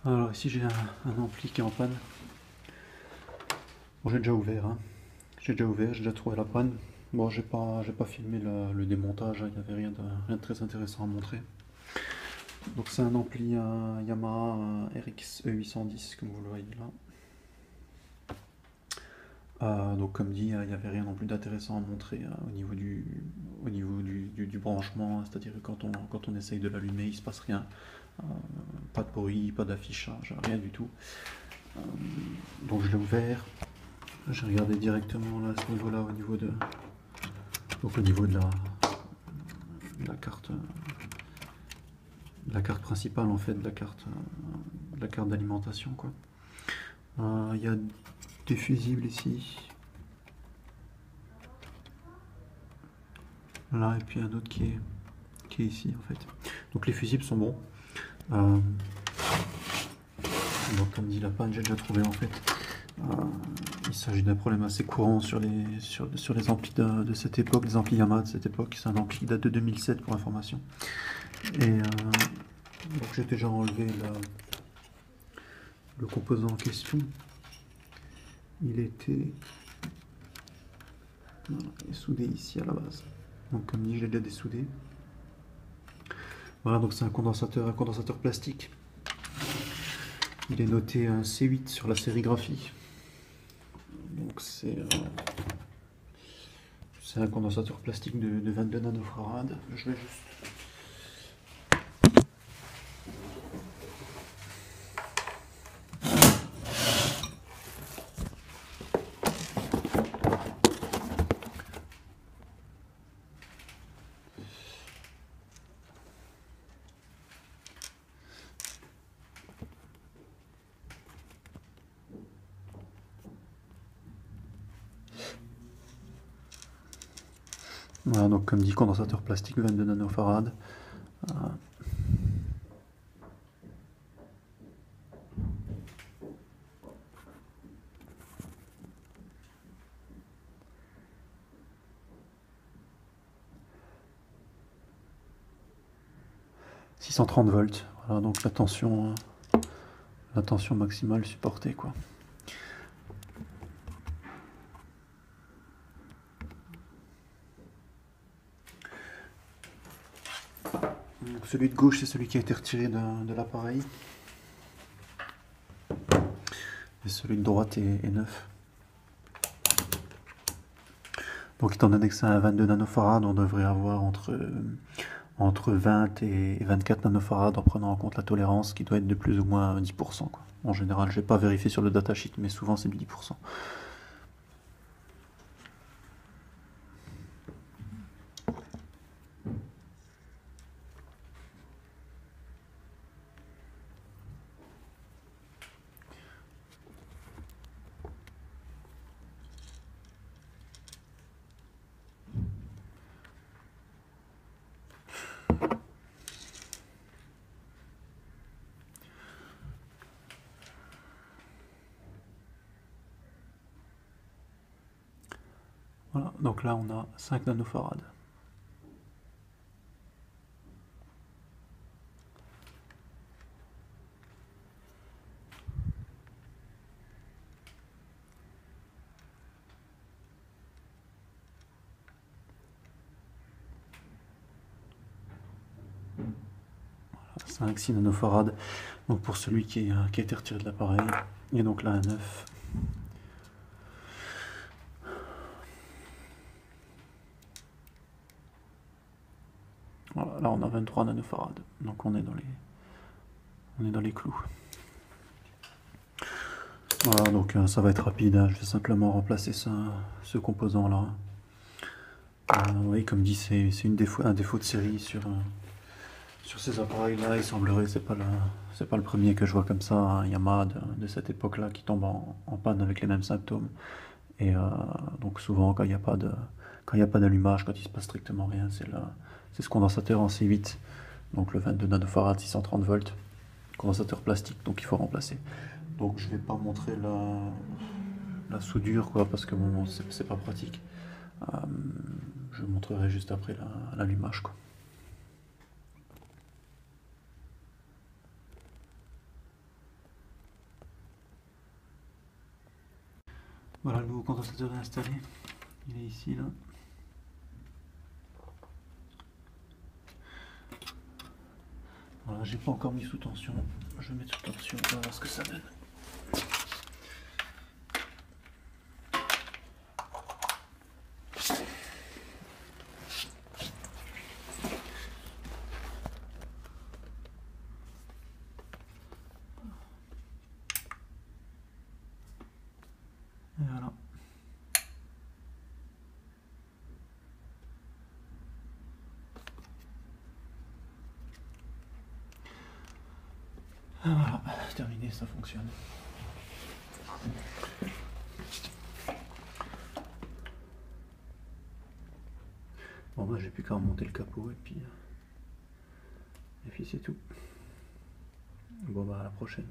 Alors ici j'ai un ampli qui est en panne. Bon, j'ai déjà ouvert, hein. J'ai déjà trouvé la panne. Bon, j'ai pas filmé le démontage, hein. Il n'y avait rien de très intéressant à montrer. Donc c'est un ampli Yamaha RX E810 comme vous le voyez là. Donc comme dit, il n'y avait rien non plus d'intéressant à montrer au niveau du branchement, c'est-à-dire que quand on essaye de l'allumer, il ne se passe rien. Euh, Pas de bruit, pas d'affichage, rien du tout. Euh, donc je l'ai ouvert, j'ai regardé directement là, à ce niveau-là, au niveau de la carte principale en fait, de la carte d'alimentation quoi. Il y a des fusibles ici, là et puis un autre qui est ici en fait. Donc les fusibles sont bons. Euh, donc comme dit la panne, j'ai déjà trouvé en fait. Il s'agit d'un problème assez courant sur les amplis de cette époque, les amplis Yamaha de cette époque. C'est un ampli qui date de 2007 pour information. Et donc j'ai déjà enlevé le composant en question. Il était soudé ici à la base. Donc comme dit, je l'ai déjà dessoudé. Voilà, donc c'est un condensateur plastique. Il est noté un C8 sur la sérigraphie. Donc c'est un condensateur plastique de 22 nanofarad. Je vais juste... Voilà, donc comme dit, condensateur plastique 22 nanofarad. 630 volts. Voilà, donc la tension maximale supportée quoi. Donc celui de gauche, c'est celui qui a été retiré de l'appareil. Et celui de droite est neuf. Donc étant donné que c'est un 22 nanofarad, on devrait avoir entre 20 et 24 nanofarad en prenant en compte la tolérance qui doit être de plus ou moins 10%, quoi. En général, je n'ai pas vérifié sur le datasheet, mais souvent c'est 10%. Voilà, donc là on a 5 nanofarad. Voilà, 5-6 nanofarad. Donc pour celui qui a été retiré de l'appareil. Et donc là un 9. Voilà, là on a 23 nanofarad. Donc on est dans les clous. Voilà, donc ça va être rapide, hein. Je vais simplement remplacer ce composant là. Oui, comme dit, c'est un défaut de série sur ces appareils là. Il semblerait, c'est pas le premier que je vois comme ça, un Yamaha de cette époque là qui tombe en panne avec les mêmes symptômes. Et donc souvent quand il n'y a pas d'allumage, quand il se passe strictement rien, c'est ce condensateur en C8, donc le 22 nanofarad 630 volts, condensateur plastique, donc il faut remplacer. Donc je vais pas montrer la soudure quoi, parce que bon, c'est pas pratique. Euh, je montrerai juste après l'allumage quoi. Voilà, le nouveau condensateur est installé. Il est ici, là. Voilà, j'ai pas encore mis sous tension. Je vais mettre sous tension, on va voir ce que ça donne. Et voilà. Et voilà, c'est terminé, ça fonctionne. Bon bah j'ai plus qu'à remonter le capot et puis c'est tout. Bon bah à la prochaine.